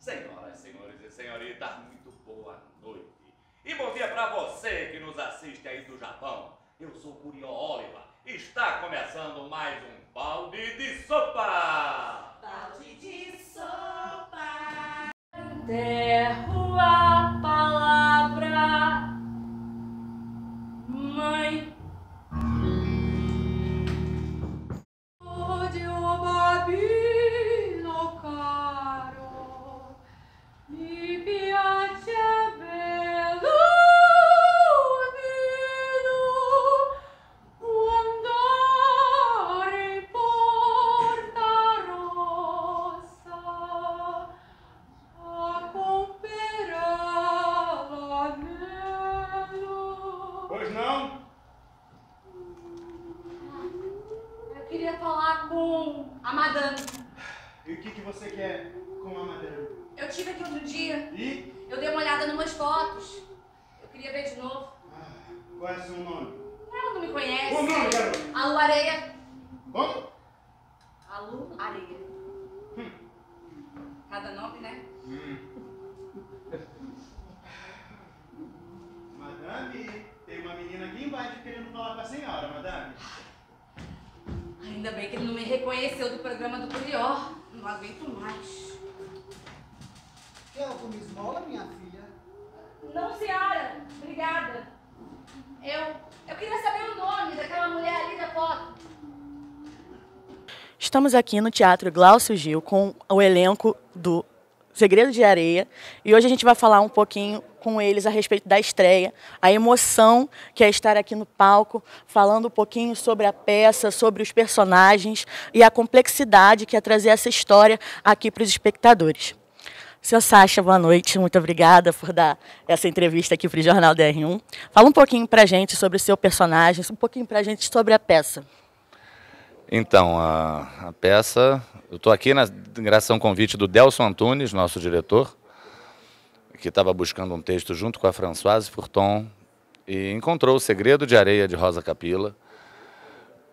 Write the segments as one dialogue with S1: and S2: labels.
S1: Senhoras, senhores e senhoritas, muito boa noite. E bom dia para você que nos assiste aí do Japão. Eu sou Curió Oliver. Está começando mais um Balde de Sopa.
S2: Balde de Sopa. Enterro a palavra mãe. De um babino caro, mi piace bello andare in Porta Rossa a comprare l'anello.
S3: Pois não?
S2: Eu queria falar com a madame.
S3: E o que você quer com a madame?
S2: Eu tive aqui outro dia.
S3: E?
S2: Eu dei uma olhada em umas fotos. Eu queria ver de novo.
S3: Qual é o seu nome?
S2: Ela não me conhece.
S3: O nome, garoto?
S2: Alu Areia.
S3: Como?
S2: Alu Areia. Cada nome, né?
S3: Madame, tem uma menina aqui embaixo querendo falar com a senhora, madame.
S2: Ainda bem que ele não me reconheceu do programa do Curió. Não aguento mais.
S4: Quer alguma esmola, minha filha?
S2: Não, senhora. Obrigada. Eu queria saber o nome daquela mulher ali da foto.
S5: Estamos aqui no Teatro Glaucio Gil com o elenco do Segredo de Areia e hoje a gente vai falar um pouquinho com eles a respeito da estreia, a emoção que é estar aqui no palco, falando um pouquinho sobre a peça, sobre os personagens e a complexidade que é trazer essa história aqui para os espectadores. Seu Sacha, boa noite, muito obrigada por dar essa entrevista aqui para o Jornal DR1. Fala um pouquinho para a gente sobre o seu personagem, um pouquinho para a gente sobre a peça.
S1: Então, a peça, eu estou aqui graças a um convite do Delson Antunes, nosso diretor, que estava buscando um texto junto com a Françoise Furton e encontrou O Segredo de Areia de Rosa Capilla.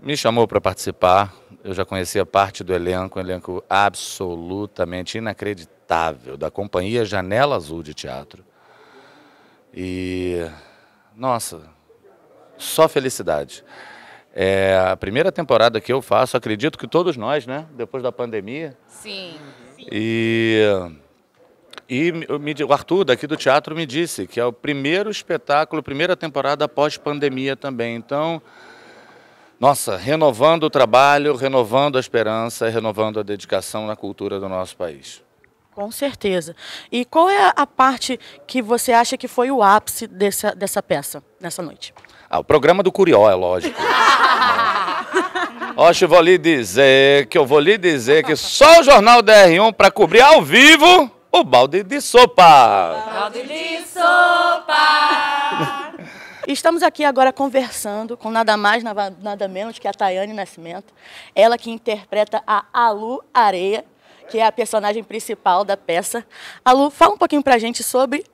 S1: Me chamou para participar, eu já conhecia parte do elenco, um elenco absolutamente inacreditável, da companhia Janela Azul de Teatro. E, nossa, só felicidade. É a primeira temporada que eu faço, acredito que todos nós, né? Depois da pandemia.
S2: Sim.
S1: E o Arthur, daqui do teatro, me disse que é o primeiro espetáculo, primeira temporada pós-pandemia também. Então, nossa, renovando o trabalho, renovando a esperança, renovando a dedicação na cultura do nosso país.
S5: Com certeza. E qual é a parte que você acha que foi o ápice dessa peça, nessa noite?
S1: O programa do Curió, é lógico. Oxe, eu vou lhe dizer que só o Jornal DR1 para cobrir ao vivo o Balde de Sopa.
S2: Balde de Sopa.
S5: Estamos aqui agora conversando com nada mais, nada menos que a Tayane Nascimento. Ela que interpreta a Alu Areia, que é a personagem principal da peça. Alu, fala um pouquinho pra gente sobre...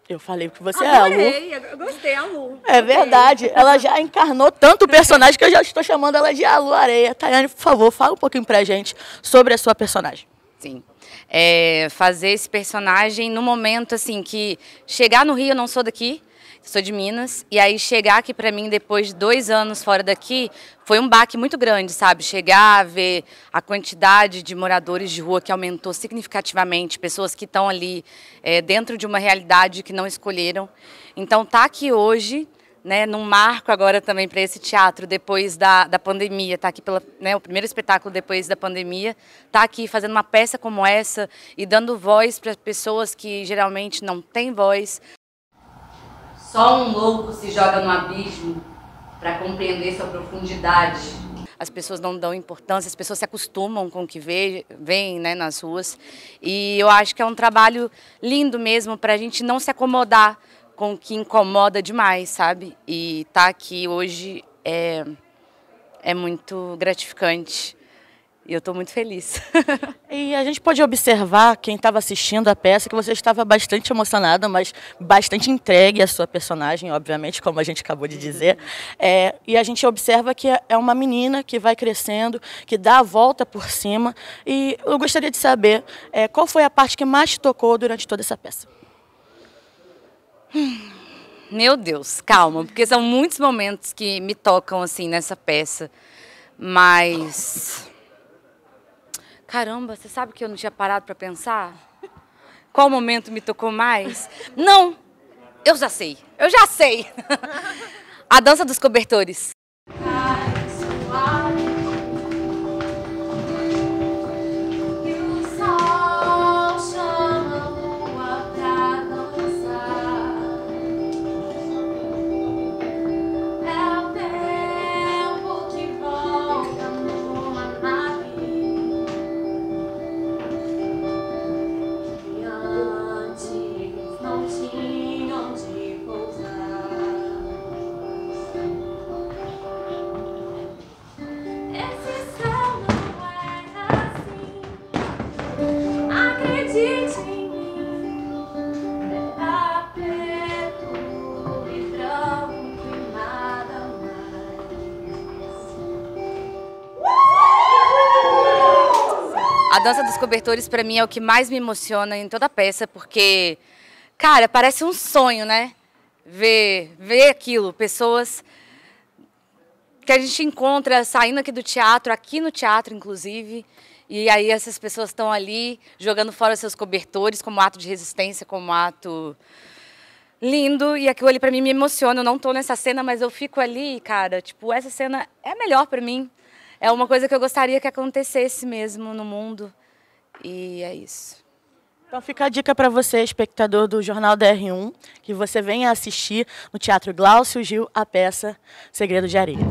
S5: Eu falei que você é a Lu.
S2: Eu gostei, a Lu.
S5: É verdade. Ela já encarnou tanto o personagem que eu já estou chamando ela de Alu Areia. Tayane, por favor, fala um pouquinho pra gente sobre a sua personagem.
S6: Sim. Fazer esse personagem no momento, assim, que chegar no Rio, eu não sou daqui, sou de Minas, e aí chegar aqui pra mim depois de 2 anos fora daqui, foi um baque muito grande, sabe? Chegar, ver a quantidade de moradores de rua que aumentou significativamente, pessoas que estão ali dentro de uma realidade que não escolheram. Então, tá aqui hoje, né, num marco agora também para esse teatro, depois da pandemia, tá aqui o primeiro espetáculo depois da pandemia, tá aqui fazendo uma peça como essa e dando voz para pessoas que geralmente não têm voz.
S2: Só um louco se joga no abismo para compreender sua profundidade.
S6: As pessoas não dão importância, as pessoas se acostumam com o que veem, né, nas ruas. E eu acho que é um trabalho lindo mesmo para a gente não se acomodar com o que incomoda demais, sabe? E estar aqui hoje é muito gratificante. E eu estou muito feliz.
S5: E a gente pode observar, quem estava assistindo a peça, que você estava bastante emocionada, mas bastante entregue à sua personagem, obviamente, como a gente acabou de dizer. E a gente observa que é uma menina que vai crescendo, que dá a volta por cima. E eu gostaria de saber qual foi a parte que mais te tocou durante toda essa peça.
S6: Meu Deus, calma, porque são muitos momentos que me tocam assim nessa peça. Mas... Caramba, você sabe que eu não tinha parado para pensar? Qual momento me tocou mais? Não! Eu já sei! A dança dos cobertores. A dança dos cobertores, para mim, é o que mais me emociona em toda a peça, porque, cara, parece um sonho, né? Ver aquilo, pessoas que a gente encontra saindo aqui no teatro, inclusive, e aí essas pessoas estão ali jogando fora seus cobertores como ato de resistência, como ato lindo, e aquilo ali para mim me emociona. Eu não estou nessa cena, mas eu fico ali, cara, tipo, essa cena é a melhor para mim. É uma coisa que eu gostaria que acontecesse mesmo no mundo. E é isso.
S5: Então fica a dica para você, espectador do Jornal da R1, que você venha assistir no Teatro Glaucio Gil a peça Segredo de Areia.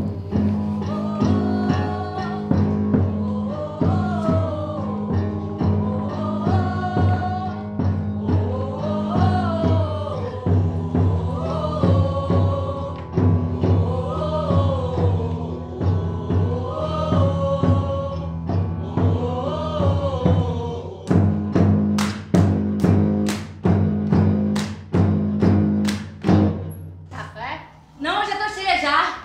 S2: Não, já tô cheia já.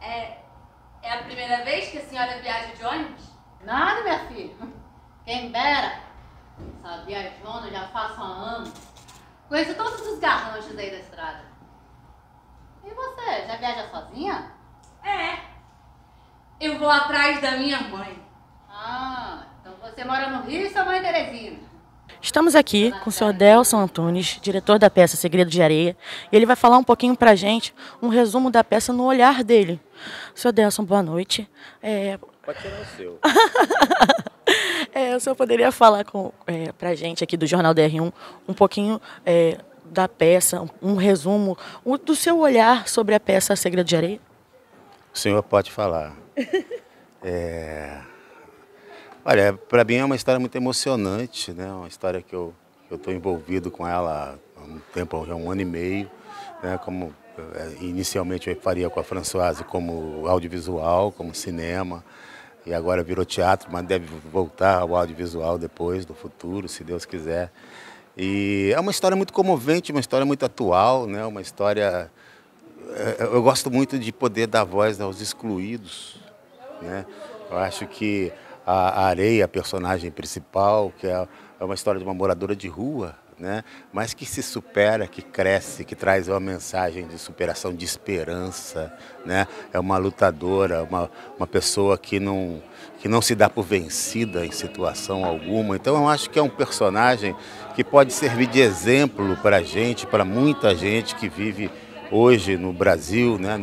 S2: É a primeira vez que a senhora viaja de ônibus?
S7: Nada, minha filha. Quem dera. Essa viajona já faço há anos. Conheço todos os garranchos aí da estrada. E você, já viaja sozinha?
S2: Eu vou atrás da minha mãe.
S7: Ah, então você mora no Rio e sua mãe é Terezinha.
S5: Estamos aqui com o senhor Delson Antunes, diretor da peça Segredo de Areia, e ele vai falar um pouquinho pra gente, um resumo da peça no olhar dele. Senhor Delson, boa noite.
S1: Pode tirar o seu.
S5: O senhor poderia falar pra gente aqui do Jornal da R1 um pouquinho da peça, um resumo do seu olhar sobre a peça Segredo de Areia?
S8: O senhor pode falar. Olha, para mim é uma história muito emocionante, né? Uma história que eu estou envolvido com ela há um tempo, já um ano e meio, né? Como inicialmente eu faria com a Françoise como audiovisual, como cinema, e agora virou teatro, mas deve voltar ao audiovisual depois, do futuro, se Deus quiser. E é uma história muito comovente, uma história muito atual, né? Uma história... Eu gosto muito de poder dar voz aos excluídos, né? Eu acho que a Areia, a personagem principal, que é uma história de uma moradora de rua, né? Mas que se supera, que cresce, que traz uma mensagem de superação, de esperança, né? É uma lutadora, uma pessoa que não se dá por vencida em situação alguma. Então eu acho que é um personagem que pode servir de exemplo para a gente, para muita gente que vive hoje no Brasil, né,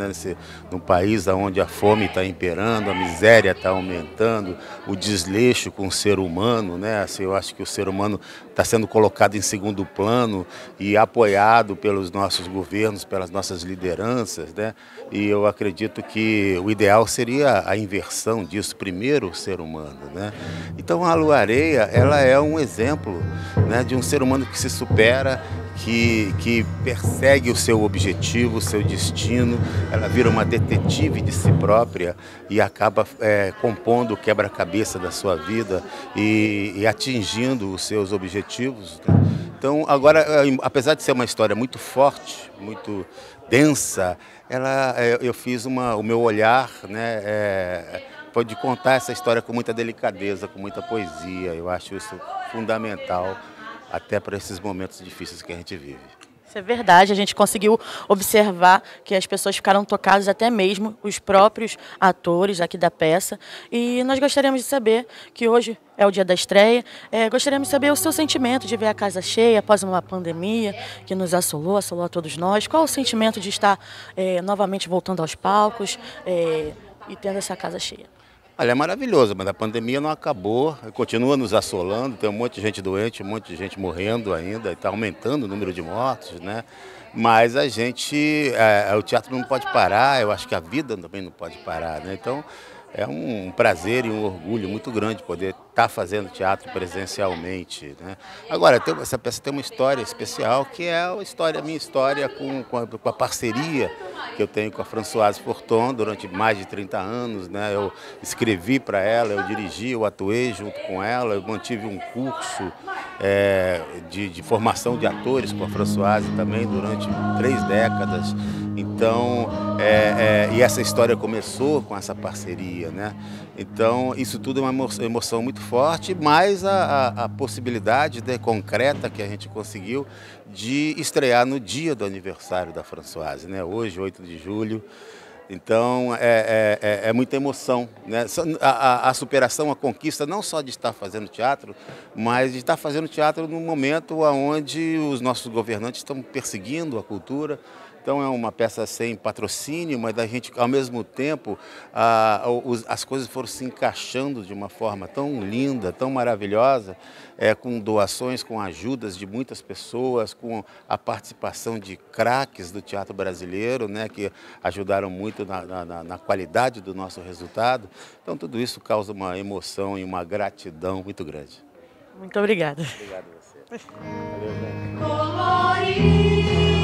S8: num país onde a fome está imperando, a miséria está aumentando, o desleixo com o ser humano, né? Assim, eu acho que o ser humano está sendo colocado em segundo plano e apoiado pelos nossos governos, pelas nossas lideranças, né? E eu acredito que o ideal seria a inversão disso, primeiro o ser humano, né? Então a Areia, ela é um exemplo, né, de um ser humano que se supera, que persegue o seu objetivo, o seu destino. Ela vira uma detetive de si própria e acaba compondo o quebra-cabeça da sua vida e atingindo os seus objetivos, né? Então, agora, apesar de ser uma história muito forte, muito densa, eu fiz o meu olhar, né, pode contar essa história com muita delicadeza, com muita poesia. Eu acho isso fundamental até para esses momentos difíceis que a gente vive.
S5: Isso é verdade, a gente conseguiu observar que as pessoas ficaram tocadas, até mesmo os próprios atores aqui da peça. E nós gostaríamos de saber, que hoje é o dia da estreia, gostaríamos de saber o seu sentimento de ver a casa cheia após uma pandemia que nos assolou a todos nós. Qual o sentimento de estar novamente voltando aos palcos e tendo essa casa cheia?
S8: Olha, é maravilhoso, mas a pandemia não acabou, continua nos assolando, tem um monte de gente doente, um monte de gente morrendo ainda, está aumentando o número de mortos, né? Mas o teatro não pode parar, eu acho que a vida também não pode parar, né? Então, é um prazer e um orgulho muito grande poder estar fazendo teatro presencialmente, né? Agora, essa peça tem uma história especial, que é a minha história com a parceria que eu tenho com a Françoise Forton durante mais de 30 anos, né? Eu escrevi para ela, eu dirigi, eu atuei junto com ela, eu mantive um curso de formação de atores com a Françoise também durante 3 décadas. Então, e essa história começou com essa parceria, né? Então, isso tudo é uma emoção muito forte, mais a possibilidade concreta que a gente conseguiu de estrear no dia do aniversário da Françoise, né? Hoje, 8 de julho. Então, é muita emoção, né? A superação, a conquista, não só de estar fazendo teatro, mas de estar fazendo teatro num momento onde os nossos governantes estão perseguindo a cultura. Então, é uma peça sem patrocínio, mas a gente, ao mesmo tempo, as coisas foram se encaixando de uma forma tão linda, tão maravilhosa, com doações, com ajudas de muitas pessoas, com a participação de craques do teatro brasileiro, né, que ajudaram muito na qualidade do nosso resultado. Então, tudo isso causa uma emoção e uma gratidão muito grande.
S5: Muito obrigada.
S8: Obrigado a você. Valeu, gente.